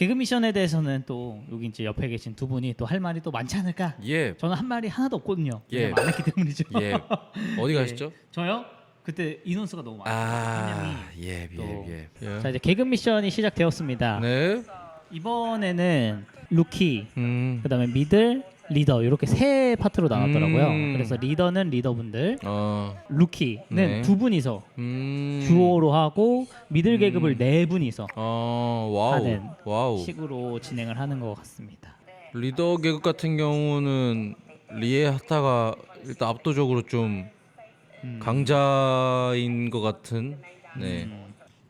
개그 미션에 대해서는 또 여기 이제 옆에 계신 두 분이 또 할 말이 또 많지 않을까? 예. 저는 한 말이 하나도 없거든요. 예. 왜냐면 안 했기 때문이죠. 예. 어디 예. 가시죠? 저요? 그때 인원수가 너무 많아요. 아, 예, 또- 예, 예. 자 이제 개그 미션이 시작되었습니다. 네. 이번에는 루키, 음. 그다음에 미들, 리더 이렇게 세 파트로 나눴더라고요. 음. 그래서 리더는 리더분들, 루키는 네. 두 분이서 듀오로 하고 미들 계급을 네 분이서 와우. 하는 와우. 식으로 진행을 하는 것 같습니다. 리더 계급 같은 경우는 리에 하타가 일단 압도적으로 좀 강자인 것 같은. 네.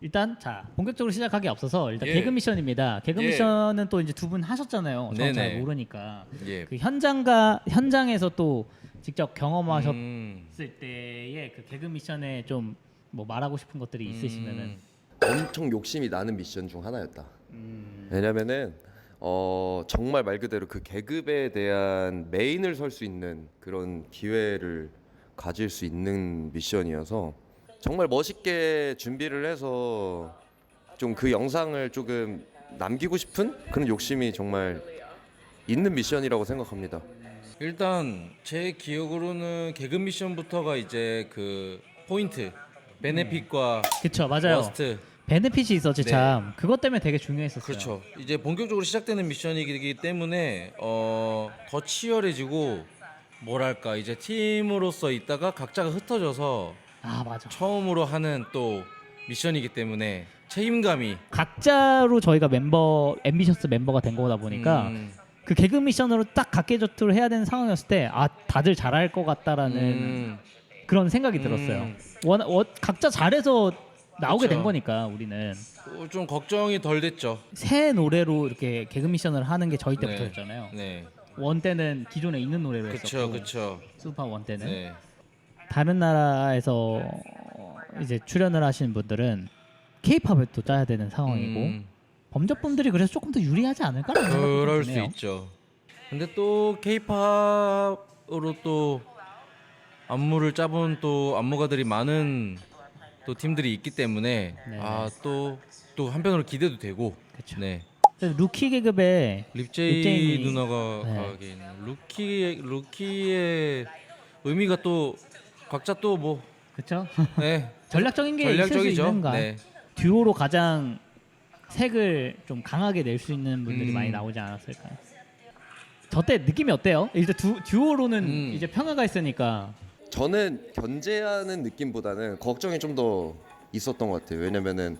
일단 자 본격적으로 시작하기 앞서서 일단 예. 개그 미션입니다. 개그 예. 미션은 또 이제 두 분 하셨잖아요. 저는 잘 네네. 모르니까 예. 그 현장에서 또 직접 경험하셨을 음. 때의 그 개그 미션에 좀 뭐 말하고 싶은 것들이 있으시면은 엄청 욕심이 나는 미션 중 하나였다. 왜냐면은 정말 말 그대로 그 계급에 대한 메인을 설 수 있는 그런 기회를 가질 수 있는 미션이어서 정말 멋있게 준비를 해서 좀 그 영상을 조금 남기고 싶은 그런 욕심이 정말 있는 미션이라고 생각합니다. 일단 제 기억으로는 개그 미션부터가 이제 그 포인트, 베네핏과 그쵸 맞아요. 워스트. 베네핏이 있었지 네. 참 그것 때문에 되게 중요했었어요. 그렇죠. 이제 본격적으로 시작되는 미션이기 때문에 더 치열해지고 뭐랄까 이제 팀으로서 있다가 각자가 흩어져서 아 맞아. 처음으로 하는 또 미션이기 때문에 책임감이 각자로 저희가 앰비셔스 멤버가 된 거다 보니까 음, 그 개그 미션으로 딱 각계전투를 해야 되는 상황이었을 때 아 다들 잘할 것 같다라는 음, 그런 생각이 들었어요. 각자 잘해서 나오게 그쵸. 된 거니까 우리는 좀 걱정이 덜 됐죠. 새 노래로 이렇게 개그 미션을 하는 게 저희 네. 때부터였잖아요. 네, 원 때는 기존에 있는 노래로 그렇죠, 했었고 그렇죠. 슈퍼 원 때는 네, 다른 나라에서 이제 출연을 하시는 분들은 K-팝을 또 짜야 되는 상황이고 범접분들이 그래서 조금 더 유리하지 않을까라는 생각이 그럴 수 드네요. 있죠. 근데 또 K-팝으로 또 안무를 짜본 또 안무가들이 많은 또 팀들이 있기 때문에 네네. 또 한편으로 기대도 되고. 그쵸. 네. 그래서 루키 계급에 립제이 립제이 누나가 네. 가기에는 루키의 의미가 또 각자 또 뭐 그렇죠? 네. 전략적인 게 있을 수 전략적이죠. 있는가? 네. 듀오로 가장 색을 좀 강하게 낼 수 있는 분들이 많이 나오지 않았을까요? 저 때 느낌이 어때요? 일단 듀오로는 이제 평화가 있으니까 저는 견제하는 느낌보다는 걱정이 좀 더 있었던 것 같아요. 왜냐면은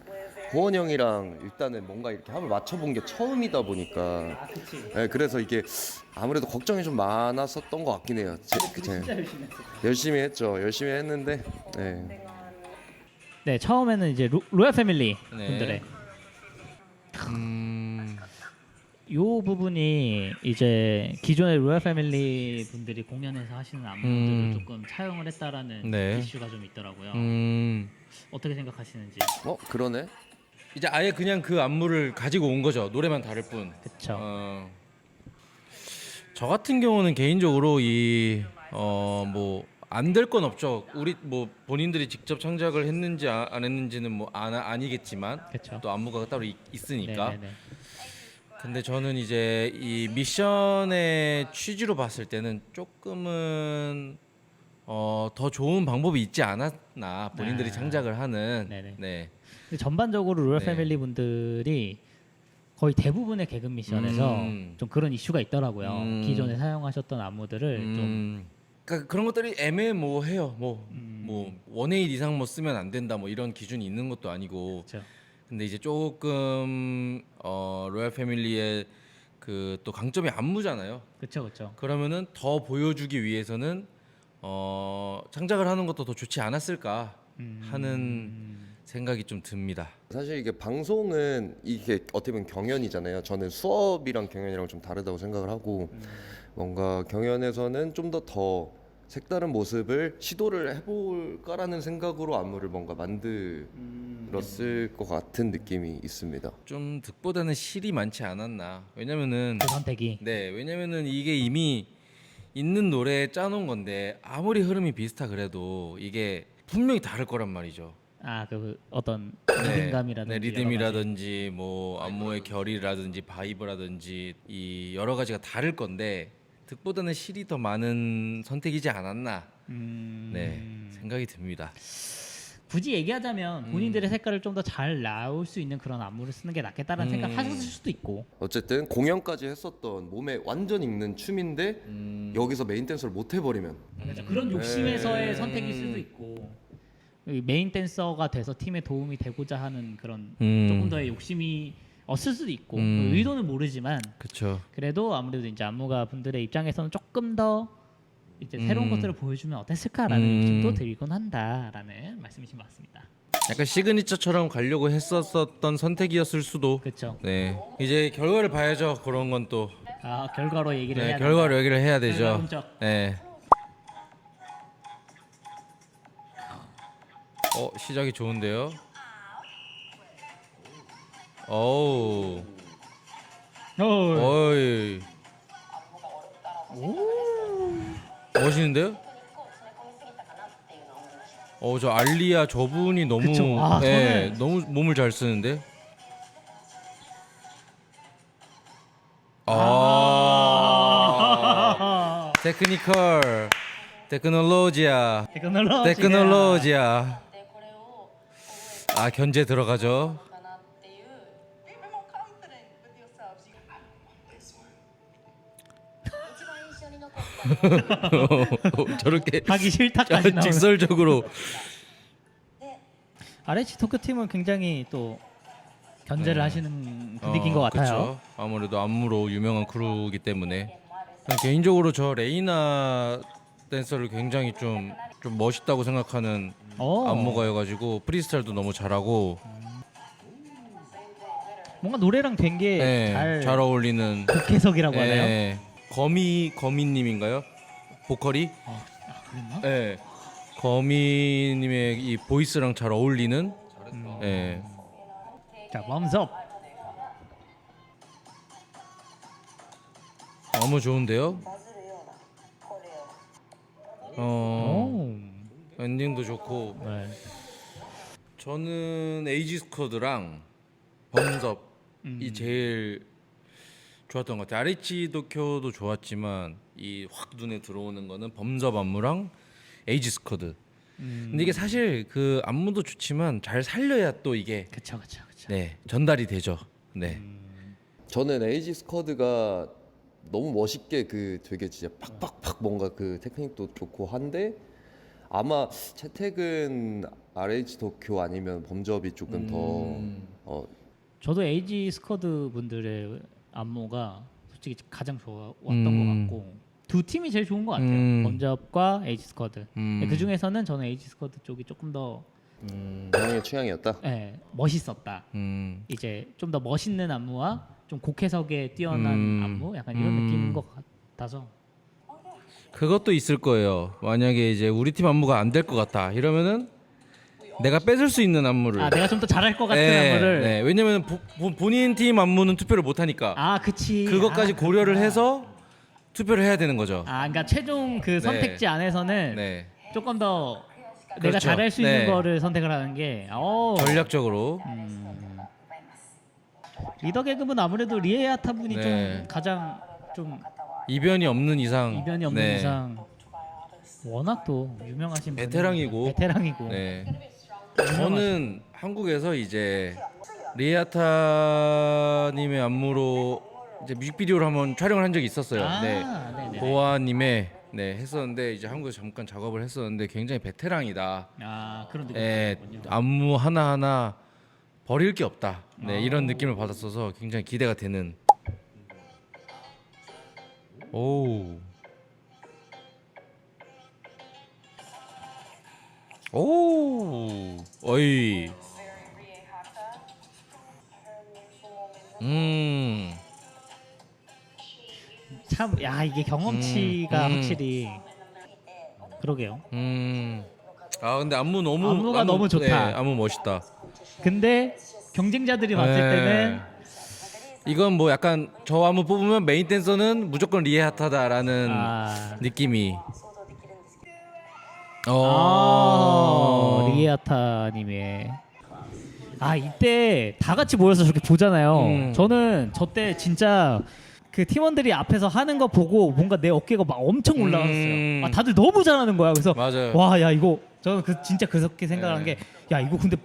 호원 형이랑 일단은 뭔가 이렇게 합을 맞춰본 게 처음이다 보니까 네, 그래서 이게 아무래도 걱정이 좀 많았었던 것 같긴 해요. 열심히 했죠. 열심히 했는데 네. 네 처음에는 이제 로얄 패밀리 네. 분들의 요 부분이 이제 기존의 로얄 패밀리 분들이 공연에서 하시는 안무들을 조금 차용을 했다라는 네. 이슈가 좀 있더라고요. 어떻게 생각하시는지? 그러네. 이제 아예 그냥 그 안무를 가지고 온 거죠. 노래만 다를 뿐. 그쵸. 저 같은 경우는 개인적으로 이 뭐 안 될 건 없죠. 우리 뭐 본인들이 직접 창작을 했는지 안 했는지는 뭐 아니겠지만 그쵸. 또 안무가 따로 있으니까. 네네네. 근데 저는 이제 이 미션의 취지로 봤을 때는 조금은 더 좋은 방법이 있지 않았나 본인들이 아. 창작을 하는. 네네. 네. 근데 전반적으로 로얄 네. 패밀리 분들이 거의 대부분의 개그 미션에서 좀 그런 이슈가 있더라고요. 기존에 사용하셨던 안무들을 좀 그러니까 그런 것들이 애매모호해요. 뭐 원에잇 이상 뭐 쓰면 안 된다 뭐 이런 기준이 있는 것도 아니고. 그렇죠. 근데 이제 조금 로얄 패밀리의 그 또 강점이 안무잖아요. 그렇죠. 그러면은 더 보여주기 위해서는 창작을 하는 것도 더 좋지 않았을까 하는 생각이 좀 듭니다. 사실 이게 방송은 이게 어떻게 보면 경연이잖아요. 저는 수업이랑 경연이랑 좀 다르다고 생각을 하고 뭔가 경연에서는 좀 더 색다른 모습을 시도를 해볼까라는 생각으로 안무를 뭔가 만들었을 것 같은 느낌이 있습니다. 좀 득보다는 실이 많지 않았나. 왜냐면은 그 선택이 왜냐면은 이게 이미 있는 노래에 짜놓은 건데 아무리 흐름이 비슷하 그래도 이게 분명히 다를 거란 말이죠. 그 어떤 네, 리듬감이라든지 리듬이라든지 뭐 안무의 결이라든지 바이브라든지 이 여러 가지가 다를 건데 득보다는 실이 더 많은 선택이지 않았나 네 생각이 듭니다. 굳이 얘기하자면 본인들의 색깔을 좀 더 잘 나올 수 있는 그런 안무를 쓰는 게 낫겠다라는 생각하셨을 수도 있고. 어쨌든 공연까지 했었던 몸에 완전 익는 춤인데 여기서 메인 댄서를 못 해버리면 그렇죠. 그런 욕심에서의 선택일 수도 있고 이 메인 댄서가 돼서 팀에 도움이 되고자 하는 그런 조금 더의 욕심이 없을 수도 있고 의도는 모르지만 그렇죠. 그래도 아무래도 이제 안무가 분들의 입장에서는 조금 더 이제 새로운 것들을 보여주면 어땠을까라는 욕심도 들곤 한다라는 말씀이신 것 같습니다. 약간 시그니처처럼 가려고 했었던 선택이었을 수도. 그렇죠. 네 이제 결과를 봐야죠. 그런 건 또 결과로 얘기를 해야 결과로 얘기를 해야 되죠. 결과 분석. 네. 시작이 좋은데요. 어우. 어이. 멋있는데요? 저 알리아 저분이 너무 그쵸. 저는 너무 몸을 잘 쓰는데. 테크놀로지아. 견제 들어가죠. 저렇게 하기 싫다까지 나오는. 직설적으로 RH 토크 팀은 굉장히 또 견제를 하시는 분위기인 것 같아요. 그쵸. 아무래도 안무로 유명한 크루이기 때문에 개인적으로 저 레이나 댄서를 굉장히 좀 멋있다고 생각하는 안무가여가지고 프리스타일도 너무 잘하고 뭔가 노래랑 된 게 잘 어울리는 곡해석이라고 하나요? 거미님인가요? 보컬이? 그랬나? 네. 거미님의 이 보이스랑 잘 어울리는. 네. 자, 멈섭. 너무 좋은데요? 엔딩도 좋고. 네. 저는 에이지 스쿼드랑 범섭이 제일 좋았던 것 같아요. RH 도쿄도 좋았지만 이 확 눈에 들어오는 거는 범섭 안무랑 에이지 스쿼드. 근데 이게 사실 그 안무도 좋지만 잘 살려야 또 이게 그쵸. 네 전달이 되죠. 네. 저는 에이지 스쿼드가 너무 멋있게 그 되게 진짜 팍팍팍 뭔가 그 테크닉도 좋고 한데 아마 채택은 RH 도쿄 아니면 범접이 조금 더 저도 에이지 스쿼드 분들의 안무가 솔직히 가장 좋았던 것 같고 두 팀이 제일 좋은 것 같아요. 범접과 에이지 스쿼드. 그 중에서는 저는 에이지 스쿼드 쪽이 조금 더 형의 취향이었다. 네, 멋있었다. 이제 좀 더 멋있는 안무와 좀 곡해석에 뛰어난 안무, 약간 이런 느낌인 것 같아서. 그것도 있을 거예요. 만약에 이제 우리 팀 안무가 안 될 것 같다 이러면은 내가 뺏을 수 있는 안무를. 내가 좀 더 잘할 것 같은 안무를. 네. 왜냐면 본인 팀 안무는 투표를 못 하니까. 그치. 그것까지 고려를 해서 투표를 해야 되는 거죠. 그러니까 최종 그 선택지 안에서는 네. 조금 더 내가 그렇죠. 잘할 수 있는 거를 선택을 하는 게 전략적으로. 리더 계급은 아무래도 리에아타 분이 네. 좀 가장 좀 이변이 없는 이상. 이변이 없는 이상 워낙 또 유명하신 베테랑이고. 베테랑이고. 네. 저는 한국에서 이제 리에아타님의 안무로 이제 뮤직비디오를 한번 촬영을 한 적이 있었어요. 네네. 보아님의 했었는데 이제 한국에서 잠깐 작업을 했었는데 굉장히 베테랑이다. 그런 느낌. 안무 하나 하나 버릴 게 없다. 이런 느낌을 받았어서 굉장히 기대가 되는. 오. 어이. 참, 이게 경험치가 확실히 그러게요. 근데 안무가 너무 좋다. 네, 안무 멋있다. 근데 경쟁자들이 봤을 때는 이건 뭐 약간 저 안무 뽑으면 메인 댄서는 무조건 리에하타다라는 느낌이. 아리아타님의 이때 다 같이 모여서 저렇게 보잖아요. 저는 저 때 진짜 그 팀원들이 앞에서 하는 거 보고 뭔가 내 어깨가 막 엄청 올라갔어요. 다들 너무 잘하는 거야. 그래서 맞아요. 와, 야 이거 저는 진짜 그렇게 생각한 네. 게 야 이거 근데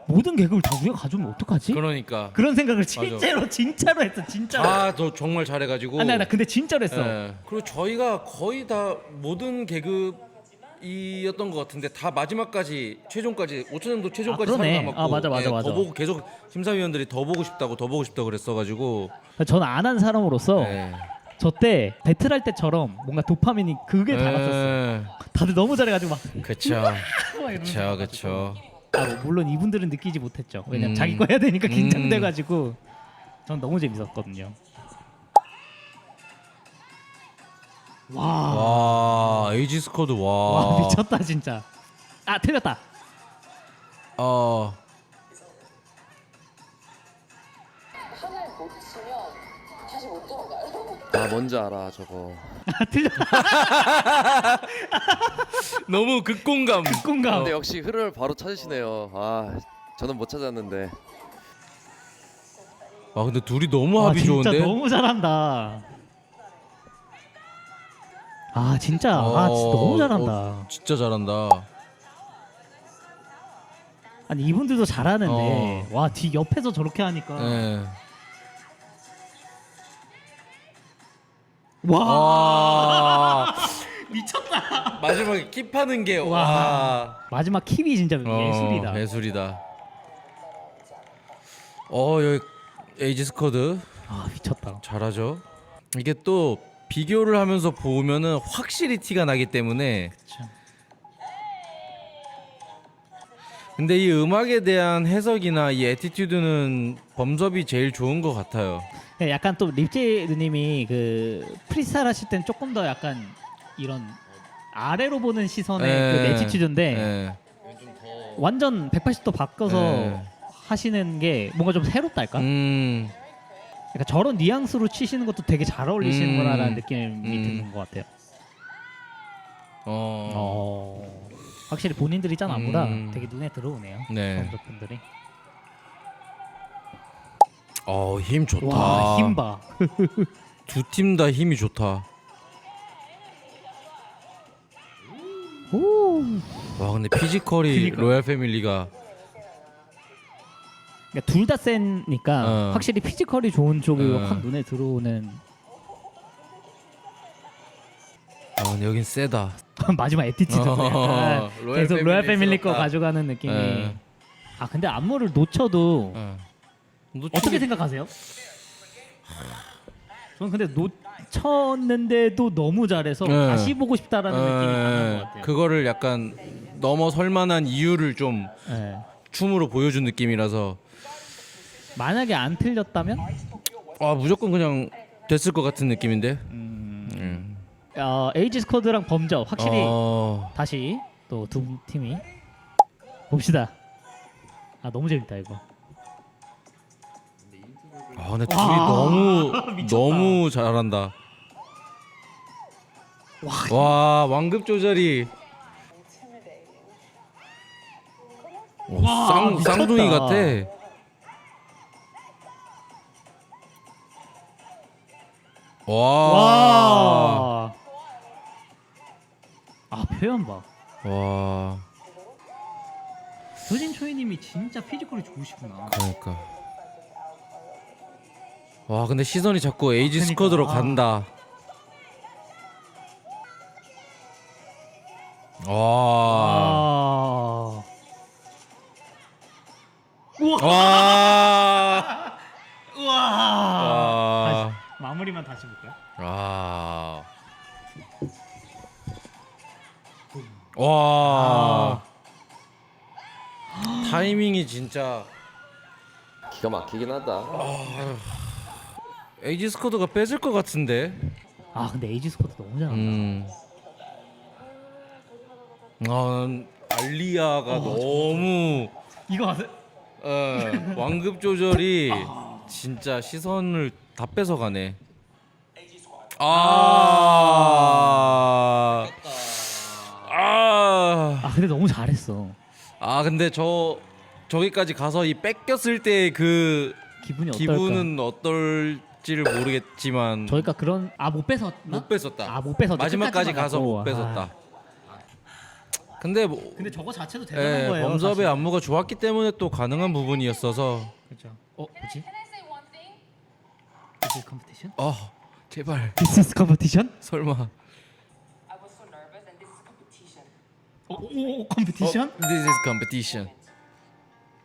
모든 개그를 다 우리가 가져오면 어떡하지? 그러니까. 그런 생각을 진짜로 했어. 진짜로. 너 정말 잘해가지고. 나 근데 진짜로 했어. 예. 그리고 저희가 거의 다 모든 계급이었던 것 같은데 다 마지막까지 최종까지 5천년도 최종까지 그러네. 살아남았고 맞아. 더 보고 계속 심사위원들이 더 보고 싶다고 그랬어가지고 저는 안 한 사람으로서 예. 저 때 배틀할 때처럼 뭔가 도파민이 그게 달았었어. 다들 너무 잘해가지고 막 그쵸. 막 이러면서 그쵸. 뭐 물론 이분들은 느끼지 못했죠. 왜냐면 음. 자기 거 해야 되니까 긴장돼가지고 전 너무 재밌었거든요. 와, 에이지 스쿼드 와 미쳤다 진짜. 틀렸다. 하나를 못 치면 다시 못 돌아가요. 뭔지 알아 저거. 틀렸다. 너무 극공감. 공감. 근데 역시 흐름을 바로 찾으시네요. 저는 못 찾았는데. 근데 둘이 너무 합이 진짜 좋은데. 너무 잘한다. 진짜 너무 잘한다. 진짜 잘한다. 아니 이분들도 잘하는데 와 뒤 옆에서 저렇게 하니까 예. 와 미쳤다. 마지막에 킵하는 게 와. 마지막 킵이 진짜 예술이다. 예술이다. 여기 에이지 스쿼드 미쳤다. 잘하죠. 이게 또 비교를 하면서 보면은 확실히 티가 나기 때문에. 그쵸. 근데 이 음악에 대한 해석이나 이 애티튜드는 범접이 제일 좋은 것 같아요. 약간 또 립제드님이 그 프리스타일 하실 땐 조금 더 약간 이런 아래로 보는 시선의 그 애티튜드인데 예. 완전 180도 바꿔서 예. 하시는 게 뭔가 좀 새롭달까? 그러니까 저런 뉘앙스로 치시는 것도 되게 잘 어울리시는구나라는 느낌이 드는 것 같아요. 확실히 본인들이 짠 안무라 되게 눈에 들어오네요. 네. 분들이. 힘 좋다. 와, 힘 봐. 두 팀 다 힘이 좋다. 오. 와 근데 피지컬이 그니까. 로얄 패밀리가 그러니까 둘 다 세니까 확실히 피지컬이 좋은 쪽이 확 눈에 들어오는. 근데 여긴 세다. 마지막 애티튜드 약간 계속 로얄 패밀리 거 가져가는 느낌이. 예. 근데 안무를 놓쳐도 어떻게 생각하세요? 저는 근데 놓쳤는데도 너무 잘해서 다시 보고 싶다라는 느낌이 나는 것 같아요. 그거를 약간 넘어설 만한 이유를 좀 네. 춤으로 보여준 느낌이라서 만약에 안 틀렸다면 무조건 그냥 됐을 것 같은 느낌인데. 에이지 스쿼드랑 범접 확실히 다시 또 두 팀이 봅시다. 너무 재밌다 이거. 근데 둘이 너무 잘한다. 와 완급 조절이. 쌍둥이 같아. 와. 표현 봐. 와. 수진 초이님이 진짜 피지컬이 좋으시구나. 그러니까. 와 근데 시선이 자꾸 에이지 그러니까. 스쿼드로 간다. 와. 와. 우와. 마무리만 다시 볼까요? 와. 타이밍이 진짜 기가 막히긴 하다. 에이지 스쿼드가 뺏을 것 같은데. 근데 에이지 스쿼드 너무 잘한다. 알리아가 너무 이거 아세요? 완급 조절이 진짜 시선을 다 뺏어가네. 근데 너무 잘했어. 아 근데 저기까지 가서 이 뺏겼을 때 그 기분이 어떨까? 기분은 어떨지를 모르겠지만 저희가 그런 못 뺏었나? 못 뺏었다. 못 뺏었다. 마지막까지 끝까지만 가서 갔고. 못 뺏었다. 근데 뭐 근데 저거 자체도 대단한 예, 거예요. 범접의 사실. 안무가 좋았기 때문에 또 가능한 부분이었어서 그렇죠. 뭐지? Can I say one thing? This is competition? 제발 This is competition? 설마 I was so nervous, and this is competition. 오 competition? This is competition.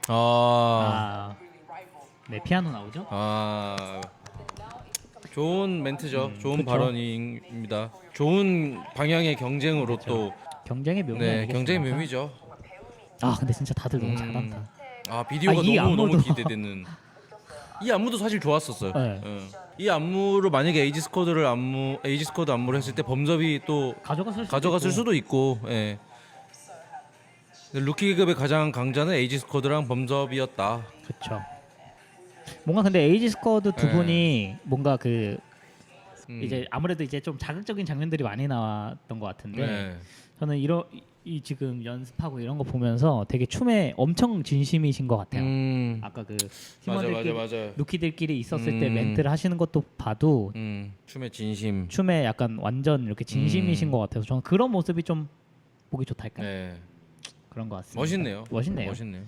Really rival. 네 피아노 나오죠? 좋은 멘트죠. 좋은 그쵸. 발언입니다. 좋은 방향의 경쟁으로 또 경쟁의 묘미. 네, 아니겠습니까? 경쟁의 묘미죠. 근데 진짜 다들 너무 잘한다. 비디오가 이 너무 안무도- 기대되는. 이 안무도 사실 좋았었어요. 네. 이 안무로 만약에 에이지 스쿼드 안무를 했을 때 범접이 또 가져갔을 수도 있고. 예. 근데 루키급의 가장 강자는 에이지 스쿼드랑 범접이었다. 그렇죠. 뭔가 근데 에이지 스쿼드 두 네. 분이 뭔가 그 음. 이제 아무래도 이제 좀 자극적인 장면들이 많이 나왔던 것 같은데 네. 저는 이 지금 연습하고 이런 거 보면서 되게 춤에 엄청 진심이신 것 같아요. 아까 그 팀원들끼리 맞아. 루키들끼리 있었을 때 음. 멘트를 하시는 것도 봐도 춤의 진심. 춤에 약간 완전 이렇게 진심이신 것 같아서 저는 그런 모습이 좀 보기 좋달까요? 네. 그런 것 같습니다. 멋있네요. 멋있네요. 네.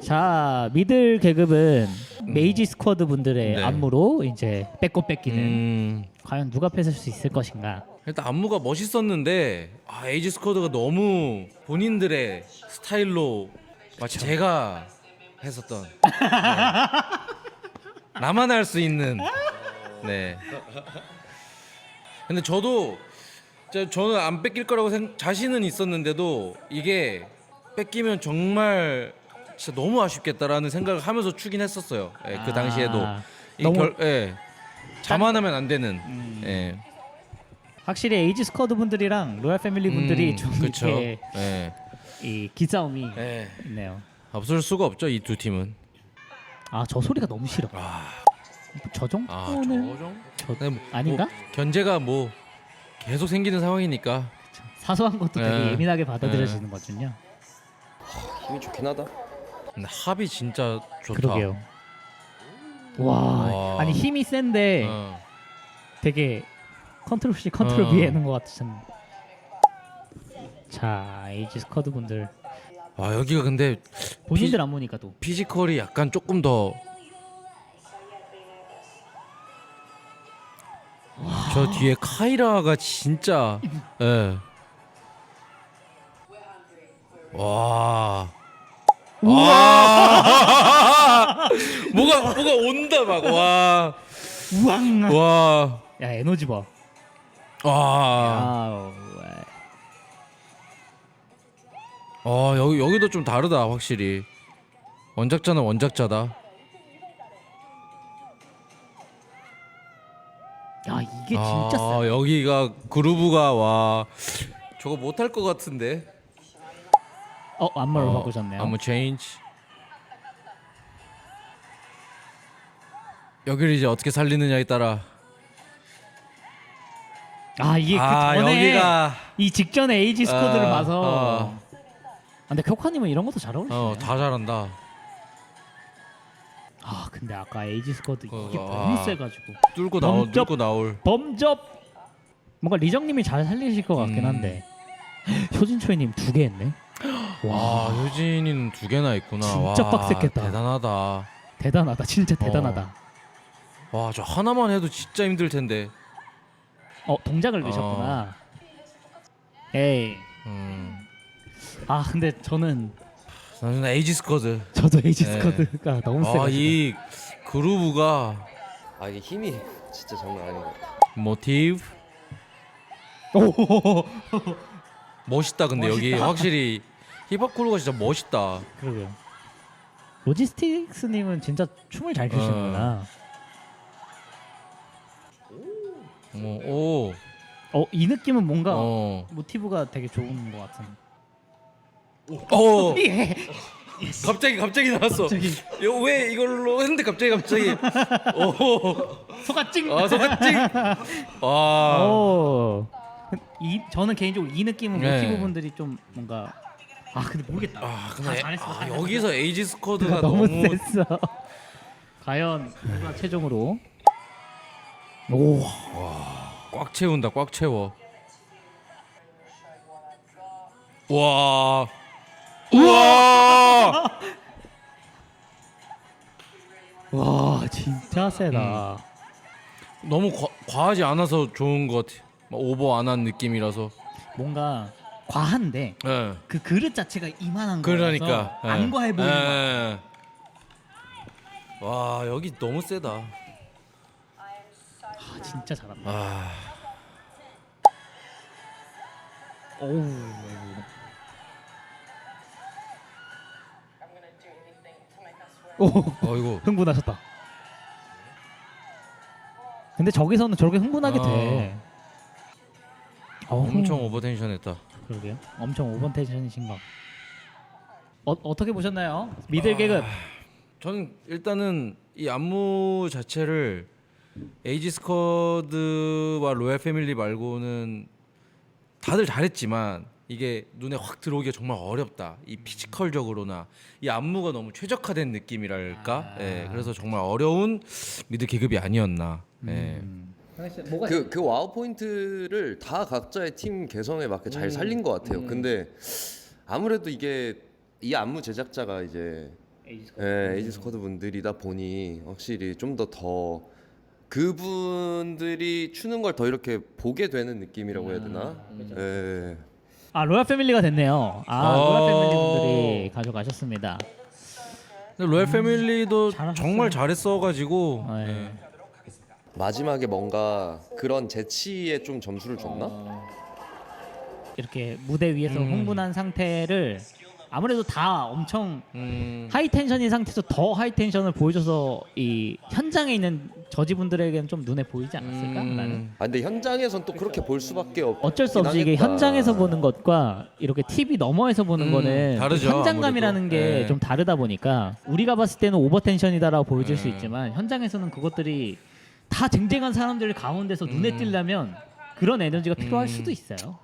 자 미들 계급은 메이지 스쿼드 분들의 네. 안무로 이제 뺏고 뺏기는 음. 과연 누가 뺏을 수 있을 것인가? 일단 안무가 멋있었는데 에이지 스쿼드가 너무 본인들의 스타일로 마치 제가 했었던 나만 할 수 있는 네. 근데 저는 안 뺏길 거라고 자신은 있었는데도 이게 뺏기면 정말 진짜 너무 아쉽겠다라는 생각을 하면서 추긴 했었어요. 예, 그 당시에도 너무 자만하면 안 되는. 예. 확실히 에이지 스쿼드 분들이랑 로얄 패밀리 분들이 좀 그쵸. 이렇게 예. 이 기싸움이 예. 있네요. 없을 수가 없죠 이 두 팀은. 저 소리가 너무 싫어. 저 정도는 근데 아닌가? 견제가 뭐 계속 생기는 상황이니까. 사소한 것도 되게 네. 예민하게 받아들여지는 거거든요. 힘이 좋긴 하다. 근데 합이 진짜 좋다. 그러게요. 와, 아니 힘이 센데 어. 되게 컨트롤 C 컨트롤 어. V에 있는 것 같은. 자 에이지 스쿼드 분들 여기가 근데 본인들 안 보니까 또 피지컬이 약간 조금 더. 저 뒤에 카이라가 진짜. 예. 와. 뭐가 온다 막. 와. 우왕. 와. 야 에너지 봐. 와. 여기도 좀 다르다 확실히. 원작자는 원작자다. 야 이게 진짜 세. 여기가 그루브가 와. 저거 못할 것 같은데. 안무를 바꾸셨네요. 안무 체인지. 여기를 이제 어떻게 살리느냐에 따라. 이게 그 전에 여기가 이 직전에 에이지 스쿼드를 아, 봐서. 근데 쿄카님은 이런 것도 잘 어울리시네. 다 잘한다. 근데 아까 에이지 스쿼드 이게 아. 너무 세가지고 뚫고 나올. 범접 뭔가 리정님이 잘 살리실 것 같긴 한데 효진초이님 2개 했네. 와 효진이는 2개나 있구나. 진짜 와, 빡셌겠다. 대단하다. 진짜 대단하다. 와, 저 하나만 해도 진짜 힘들 텐데. 동작을 넣으셨구나. 에이. 근데 저는 에이지 스쿼드. 저도 에이지 네. 스쿼드가 너무 세가지고. 이 그루브가 이게 힘이 진짜 장난 아닌 것 같아. 모티브 멋있다. 근데 여기 멋있다. 확실히 힙합 크루가 진짜 멋있다. 그러게요. 로지스틱스님은 진짜 춤을 잘 추시는구나. 오. 이 느낌은 뭔가 모티브가 되게 좋은 것 같은. 예. 갑자기 나왔어. 왜 이걸로 했는데 갑자기. 소가찡. 소가찡. 와. 저는 개인적으로 이 느낌은 네. 모티브 분들이 좀 뭔가 근데 모르겠다. 근데 잘했어. 다 여기서 에이지 스쿼드가 너무 너무 셌어. 과연 누가 최종으로 오 꽉 채운다. 꽉 채워. 와. 우와. 와 진짜 세다. 너무 과하지 않아서 좋은 것 같아. 막 오버 안 한 느낌이라서. 뭔가 과한데 예. 그 그릇 자체가 이만한 그러니까 거라서 안 과해 보이는 거. 예. 와 여기 너무 세다. 진짜 잘한다. 아. 오우. 오 어이구. 흥분하셨다. 근데 저기서는 저렇게 흥분하게 돼. 엄청 오버텐션했다. 그러게요. 엄청 오버 텐션이신가. 어떻게 보셨나요? 미들 계급. 저는 일단은 이 안무 자체를 에이지 스쿼드와 로얄 패밀리 말고는 다들 잘했지만 이게 눈에 확 들어오기가 정말 어렵다. 이 피지컬적으로나 이 안무가 너무 최적화된 느낌이랄까. 예, 그래서 정말 어려운 미드 계급이 아니었나. 예. 그 와우 포인트를 다 각자의 팀 개성에 맞게 잘 살린 것 같아요. 근데 아무래도 이게 이 안무 제작자가 이제 에이지 스쿼드 분들이다 보니 확실히 좀 더 그분들이 추는 걸 더 이렇게 보게 되는 느낌이라고 해야 되나? 예. 로얄 패밀리가 됐네요. 로얄 패밀리 분들이 가져가셨습니다. 근데 로얄 패밀리도 잘하셨어요. 정말 잘했어가지고 네. 마지막에 뭔가 그런 재치에 좀 점수를 줬나? 이렇게 무대 위에서 흥분한 상태를 아무래도 다 엄청 하이 텐션인 상태에서 더 하이 텐션을 보여줘서 이 현장에 있는 저지분들에게는 좀 눈에 보이지 않았을까? 나는 근데 현장에선 또 그렇게 볼 수밖에 어쩔 수 없이 이게 현장에서 보는 것과 이렇게 TV 너머에서 보는 거는 다르죠, 현장감이라는 아무래도. 게 네. 좀 다르다 보니까 우리가 봤을 때는 오버 텐션이다라고 보여질 수 있지만 현장에서는 그것들이 다 쟁쟁한 사람들 가운데서 눈에 띄려면 그런 에너지가 필요할 수도 있어요.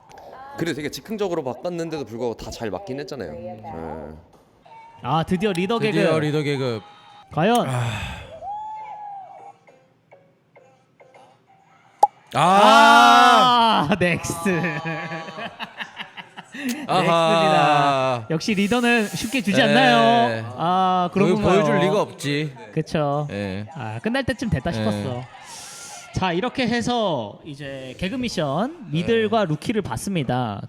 그래 되게 즉흥적으로 바꿨는데도 불구하고 다 잘 맞긴 했잖아요. 예. 드디어 리더 개그. 드디어 리더 계급. 과연 넥스트. 넥스트입니다. 역시 리더는 쉽게 주지 네. 않나요? 그런 건가요? 보여줄 리가 없지. 그쵸. 예. 끝날 때쯤 됐다 싶었어. 자 이렇게 해서 이제 개그 미션 미들과 루키를 봤습니다.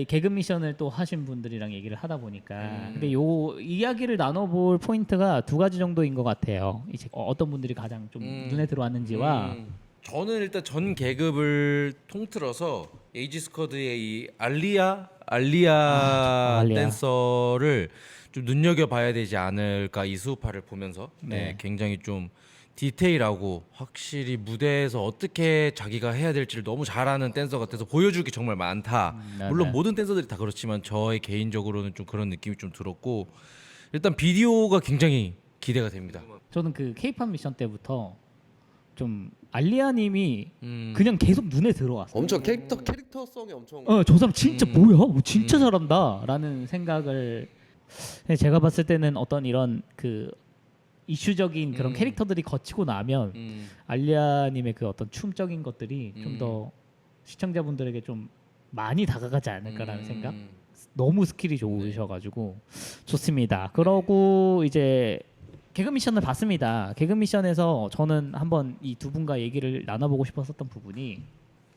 개그 미션을 또 하신 분들이랑 얘기를 하다 보니까 근데 요 이야기를 나눠볼 포인트가 두 가지 정도인 것 같아요. 이제 어떤 분들이 가장 좀 눈에 들어왔는지와 저는 일단 전 계급을 통틀어서 에이지 스쿼드의 이 알리아 알리아. 댄서를 좀 눈여겨봐야 되지 않을까 이 수우파를 보면서 네. 굉장히 좀 디테일하고 확실히 무대에서 어떻게 자기가 해야 될지를 너무 잘하는 댄서 같아서 보여줄 게 정말 많다. 네, 물론 네. 모든 댄서들이 다 그렇지만 저의 개인적으로는 좀 그런 느낌이 좀 들었고 일단 비디오가 굉장히 기대가 됩니다. 저는 그 K-팝 미션 때부터 좀 알리아님이 음. 그냥 계속 눈에 들어왔어. 엄청 캐릭터성이 엄청 저 사람 진짜 뭐야? 진짜 잘한다라는 생각을 제가 봤을 때는 어떤 이런 그 이슈적인 그런 캐릭터들이 거치고 나면 알리아님의 그 어떤 춤적인 것들이 좀 더 시청자분들에게 좀 많이 다가가지 않을까라는 생각. 너무 스킬이 좋으셔가지고 좋습니다. 그러고 이제 개그 미션을 봤습니다. 개그 미션에서 저는 한번 이 두 분과 얘기를 나눠보고 싶었었던 부분이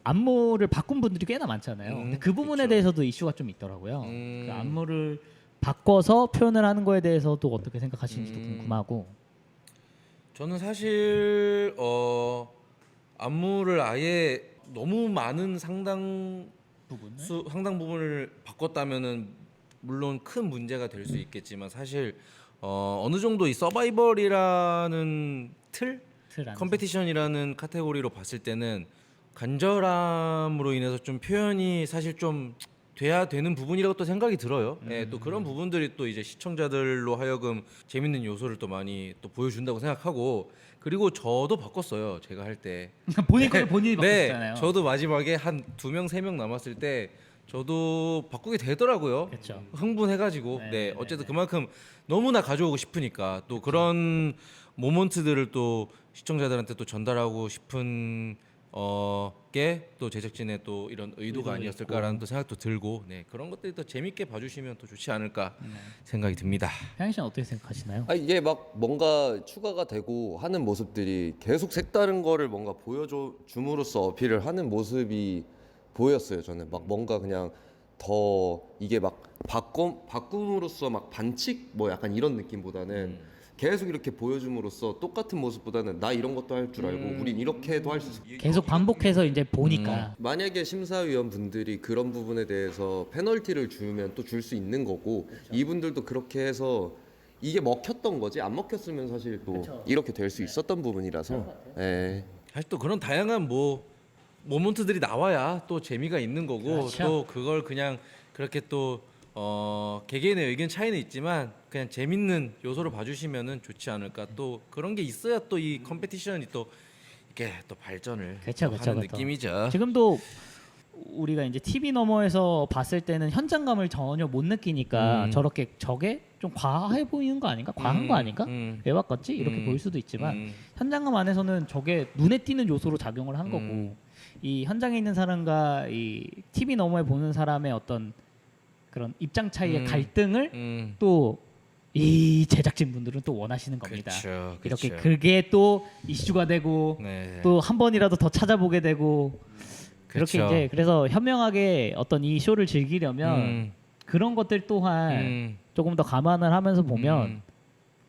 안무를 바꾼 분들이 꽤나 많잖아요. 근데 그 부분에 그쵸. 대해서도 이슈가 좀 있더라고요. 그 안무를 바꿔서 표현을 하는 거에 대해서도 어떻게 생각하시는지도 궁금하고. 저는 사실 안무를 아예 너무 많은 상당 부분을 바꿨다면은 물론 큰 문제가 될 수 있겠지만 사실 어느 정도 이 서바이벌이라는 틀 컴페티션이라는 카테고리로 봤을 때는 간절함으로 인해서 좀 표현이 사실 좀 돼야 되는 부분이라고 또 생각이 들어요. 예, 또 그런 부분들이 또 이제 시청자들로 하여금 재밌는 요소를 또 많이 또 보여준다고 생각하고 그리고 저도 바꿨어요. 제가 할 때. 본인 거를 본인이 네, 바꿨잖아요. 저도 마지막에 한 2명, 3명 남았을 때 저도 바꾸게 되더라고요. 그렇죠. 흥분해가지고. 네, 네, 네, 어쨌든 네. 그만큼 너무나 가져오고 싶으니까 또 그런 모먼트들을 또 시청자들한테 또 전달하고 싶은 게 또 제작진의 또 이런 의도가 아니었을까라는 또 생각도 들고 네 그런 것들이 또 재밌게 봐주시면 또 좋지 않을까 생각이 듭니다. 향희 씨는 어떻게 생각하시나요? 아 이게 막 뭔가 추가가 되고 하는 모습들이 계속 색다른 거를 뭔가 보여줌으로써 어필을 하는 모습이 보였어요. 저는 막 뭔가 그냥 더 이게 막 바꿈으로써 막 반칙 뭐 약간 이런 느낌보다는 계속 이렇게 보여줌으로써 똑같은 모습보다는 나 이런 것도 할 줄 알고 우린 이렇게도 할 수 있어. 계속 반복해서 이제 보니까 만약에 심사위원 분들이 그런 부분에 대해서 페널티를 주면 또 줄 수 있는 거고 이분들도 그렇게 해서 이게 먹혔던 거지 안 먹혔으면 사실 또 이렇게 될 수 있었던 부분이라서 예. 사실 또 그런 다양한 뭐 모먼트들이 나와야 또 재미가 있는 거고 그렇죠. 또 그걸 그냥 그렇게 또 개개인의 의견 차이는 있지만 그냥 재밌는 요소로 봐주시면은 좋지 않을까 또 그런 게 있어야 또 이 컴페티션이 또 이렇게 또 발전을 그쵸, 또 그쵸, 하는 그쵸. 느낌이죠. 지금도 우리가 이제 TV 너머에서 봤을 때는 현장감을 전혀 못 느끼니까 저게 좀 과해 보이는 거 아닌가? 과한 거 아닌가? 왜 바꿨지? 이렇게 보일 수도 있지만 현장감 안에서는 저게 눈에 띄는 요소로 작용을 한 거고 이 현장에 있는 사람과 이 TV 너머에 보는 사람의 어떤 그런 입장 차이의 갈등을 또 이 제작진 분들은 또 원하시는 겁니다. 그쵸, 이렇게 그쵸. 그게 또 이슈가 되고 네. 또 한 번이라도 더 찾아보게 되고 그렇게 그쵸. 이제 그래서 현명하게 어떤 이 쇼를 즐기려면 음, 그런 것들 또한 음, 조금 더 감안을 하면서 보면 음.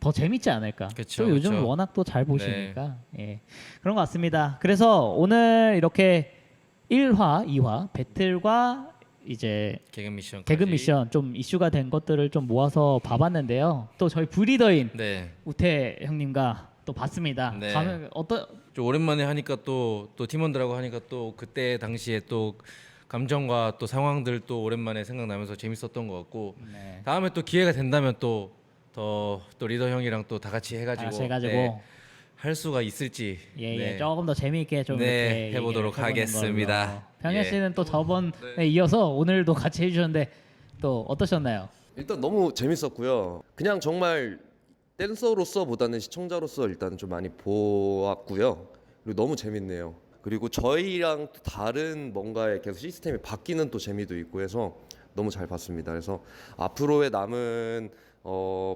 더 재밌지 않을까. 그쵸, 또 요즘 그쵸. 워낙 또 잘 보시니까 예. 그런 것 같습니다. 그래서 오늘 이렇게 1화, 2화 배틀과 이제 개그 미션 좀 이슈가 된 것들을 좀 모아서 봐봤는데요. 또 저희 브리더인 네. 우태 형님과 또 봤습니다. 네. 어떤 좀 오랜만에 하니까 또 팀원들하고 하니까 또 그때 당시에 또 감정과 또 상황들 또 오랜만에 생각나면서 재밌었던 것 같고 네. 다음에 또 기회가 된다면 또 더 리더 형이랑 또 다 같이 해가지고 네, 할 수가 있을지 예, 네. 조금 더 재미있게 좀 네, 이렇게 해보도록 얘기를 해보는 하겠습니다. 걸로. 병현 예. 씨는 또 저번에 이어서 오늘도 같이 해주셨는데 또 어떠셨나요? 일단 너무 재밌었고요. 그냥 정말 댄서로서보다는 시청자로서 일단 좀 많이 보았고요. 그리고 너무 재밌네요. 그리고 저희랑 또 다른 뭔가의 계속 시스템이 바뀌는 또 재미도 있고 해서 너무 잘 봤습니다. 그래서 앞으로의 남은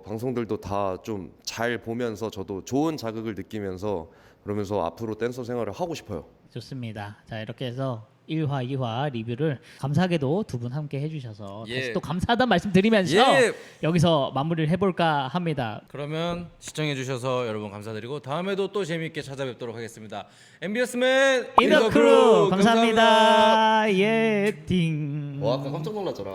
방송들도 다 좀 잘 보면서 저도 좋은 자극을 느끼면서 그러면서 앞으로 댄서 생활을 하고 싶어요. 좋습니다. 자 이렇게 해서 1화, 2화 리뷰를 감사하게도 두 분 함께 해주셔서 예. 다시 또 감사하다는 말씀 드리면서 예. 여기서 마무리를 해볼까 합니다. 그러면 시청해주셔서 여러분 감사드리고 다음에도 또 재미있게 찾아뵙도록 하겠습니다. MBS맨 인더 크루 감사합니다. 예, 띵. 와 아까 깜짝 놀랐잖아.